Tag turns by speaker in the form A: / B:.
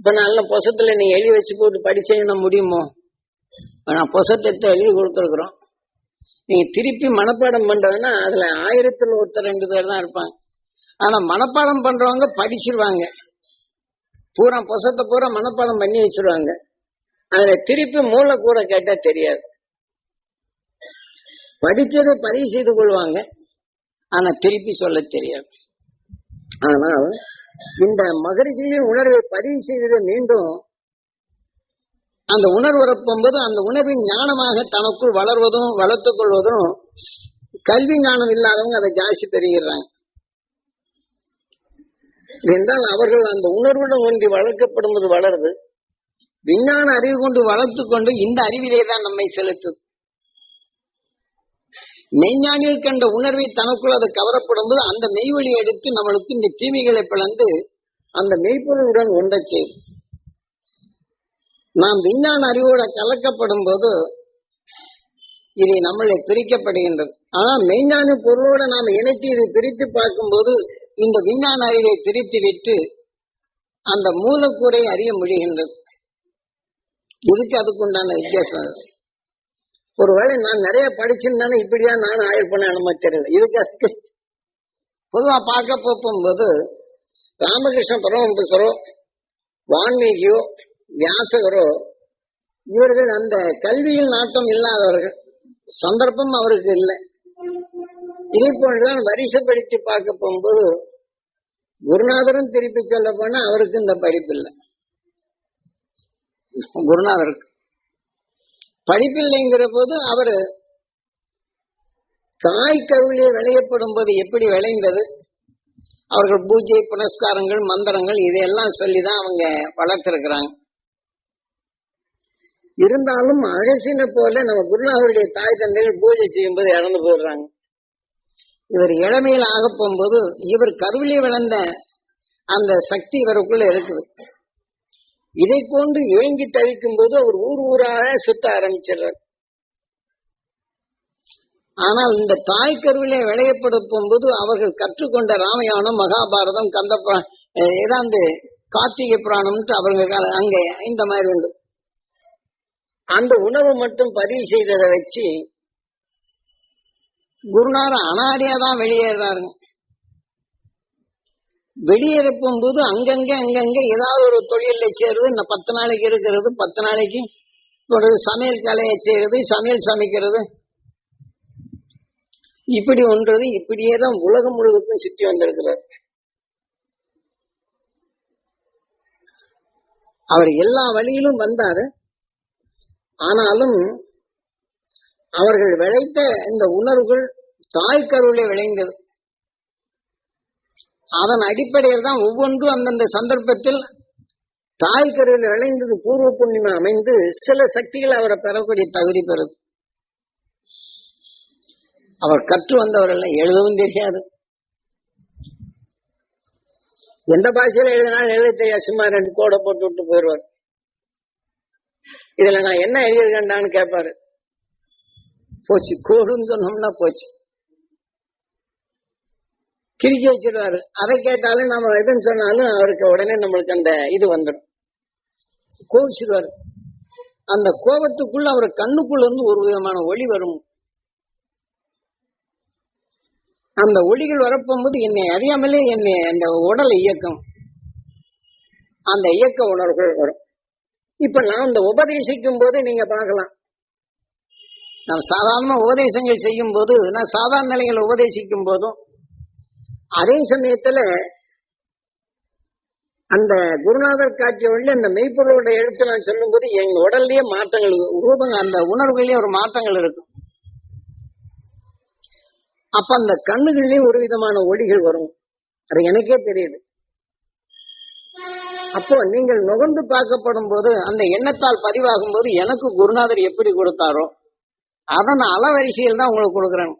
A: இப்ப நல்ல புசத்துல நீங்க எழுதி வச்சு போட்டு படிச்சீங்கன்னா முடியுமோ? நான் புசத்தை எழுதி கொடுத்துருக்குறோம். நீங்க திருப்பி மனப்பாடம் பண்றதுன்னா அதுல 1000ல் ஒருத்தர் 2 பேர் தான் இருப்பாங்க. ஆனா மனப்பாடம் பண்றவங்க படிச்சிருவாங்க. பூரா புசத்தை பூரா மனப்பாடம் பண்ணி வச்சிருவாங்க. அதுல திருப்பி மூளை கூட கேட்டா தெரியாது. படிச்சதை பதிவு செய்து கொள்வாங்க, ஆனா திருப்பி சொல்ல தெரியாது. ஆனால் இந்த மகரிஷியின் உணர்வை பதிவு செய்ததை மீண்டும் அந்த உணர்வு வரப்போது அந்த உணர்வின் ஞானமாக தனக்குள் வளர்வதும் வளர்த்துக் கொள்வதும் கல்வி ஞானம் இல்லாதவங்க அதை ஜாஸ்தி பெறுகிறாங்க. என்றால் அவர்கள் அந்த உணர்வுடன் ஒன்றி வளர்க்கப்படுவது வளருது. விஞ்ஞான அறிவு கொண்டு வளர்த்து கொண்டு இந்த அறிவிலே தான் நம்மை செலுத்துது. மெய்ஞானிகள் கண்ட உணர்வை தனக்குள் அது கவரப்படும் போது அந்த மெய்வழியை எடுத்து நம்மளுக்கு இந்த தீமைகளை பிளந்து அந்த மெய்ப்பொருளுடன் ஒன்றை செய்து நாம் விஞ்ஞான அறிவோட கலக்கப்படும் போது இதை நம்மளை பிரிக்கப்படுகின்றது. ஆனா மெய்ஞான பொருளோட நாம் இணைத்து இதை பிரித்து பார்க்கும்போது இந்த விஞ்ஞான அறிவை பிரித்து விட்டு அந்த மூலக்கூறை அறிய முடிகின்றது. இதுக்கு அதுக்குண்டான வித்தியாசம். ஒருவேளை நான் நிறைய படிச்சிருந்தானே இப்படிதான் நானும் ஆயிருப்பேன்னு நமக்கு தெரியல. இதுக்கு பொதுவா பார்க்க போகும்போது ராமகிருஷ்ண பரமஹம்சரோ வால்மீகியோ வியாசகரோ இவர்கள் அந்த கல்வியில் நாட்டம் இல்லாதவர்கள், சந்தர்ப்பம் அவருக்கு இல்லை. இதே போன்றுதான் வரிசைப்படுத்தி பார்க்க போகும்போது குருநாதரும் திருப்பி சொல்ல போனா அவருக்கு இந்த படிப்பு இல்லை. குருநாதருக்கு படிப்பில்லைங்கிற போது அவரு தாய் கருவிலே விளையப்படும் போது எப்படி விளைந்தது, அவர்கள் பூஜை புனஸ்காரங்கள் மந்திரங்கள் இதையெல்லாம் சொல்லிதான் அவங்க வளர்த்திருக்கிறாங்க. இருந்தாலும் அகசினை போல நம்ம குருநாதருடைய தாய் தந்தைகள் பூஜை செய்யும் போது இறந்து போடுறாங்க. இவர் இளமையில் ஆக போகும்போது இவர் கருவிலே விளைந்த அந்த சக்தி இவருக்குள்ள இருக்குது. இதை கொண்டு ஏங்கி தவிக்கும் போது அவர் ஊர் ஊராக சுத்த ஆரம்பிச்சிடுறார். ஆனால் இந்த தாய் கருவிலே விளையப்படும் போது அவர்கள் கற்றுக்கொண்ட ராமாயணம் மகாபாரதம் கந்த ஏதாந்து கார்த்திகை புராணம்ட்டு அவங்க அங்கே இந்த மாதிரி உண்டு. அந்த உணவு மட்டும் பதிவு செய்ததை வச்சு குருநாதர் அனாரியாதான் வெளியேறாருங்க. வெளியேறும் போது அங்கங்க ஏதாவது ஒரு தொழிலை செய்யறது, 10 நாளைக்கு இருக்கிறது, 10 நாளைக்கு ஒரு சமையல் கலையை செய்யறது, சமையல் சமைக்கிறது, இப்படி ஒன்றது இப்படியேதான் உலகம் முழுவதும் சுற்றி வந்திருக்கிறார். அவர் எல்லா வழியிலும் வந்தாரு. ஆனாலும் அவர்கள் விளைத்த இந்த உணர்வுகள் தாய் கருவிலே விளைந்தது. அதன் அடிப்படையில் தான் ஒவ்வொன்றும் அந்தந்த சந்தர்ப்பத்தில் தாய் கருவிலே விளைந்தது பூர்வ புண்ணியமா அமைந்து சில சக்திகள் அவரை பெறக்கூடிய தகுதி பெறுது. அவர் கற்று வந்தவர்கள் எழுதவும் தெரியாது, எந்த பாஷையில எழுதினாலும் எழுத தெரியாது, சும்மா 2 கோடை போட்டு விட்டு போயிடுவார். இதுல நான் என்ன எழுதியிருக்கேன்டான்னு கேட்பாரு. போச்சு, கோடுன்னு சொன்னோம்னா போச்சு, கிறுக்கி வச்சிருவாரு. அதை கேட்டாலும் நம்ம எதுன்னு சொன்னாலும் அவருக்கு உடனே நம்மளுக்கு அந்த இது வந்துடும், கோவிச்சிருவாரு. அந்த கோபத்துக்குள்ள அவர் கண்ணுக்குள்ள இருந்து ஒரு விதமான ஒளி வரும். அந்த ஒளிகள் வரப்போகும்போது என்னை அறியாமலே என்னை அந்த உடல் இயக்கம், அந்த இயக்க உணர்வுகள் வரும். இப்ப நான் இந்த உபதேசிக்கும் போது நீங்க பார்க்கலாம், நாம் சாதாரண உபதேசங்கள் செய்யும் போது, நான் சாதாரண நிலைகளை உபதேசிக்கும் போதும் அதே சமயத்துல அந்த குருநாதர் காட்சிய வழி அந்த மெய்ப்பொருளோட எழுத்து நான் சொல்லும் போது என் உடல்லயே மாற்றங்கள், ரூபங்க அந்த உணர்வுகள்லயே ஒரு மாற்றங்கள் இருக்கும். அப்ப அந்த கண்ணுகள்லயும் ஒரு விதமான ஒளிகள் வரும், அது எனக்கே தெரியுது. அப்போ நீங்கள் நுகர்ந்து பார்க்கப்படும் போது அந்த எண்ணத்தால் பதிவாகும் போது எனக்கு குருநாதர் எப்படி கொடுத்தாரோ அதன் அளவரிசையில் தான் உங்களுக்கு கொடுக்குறேன்.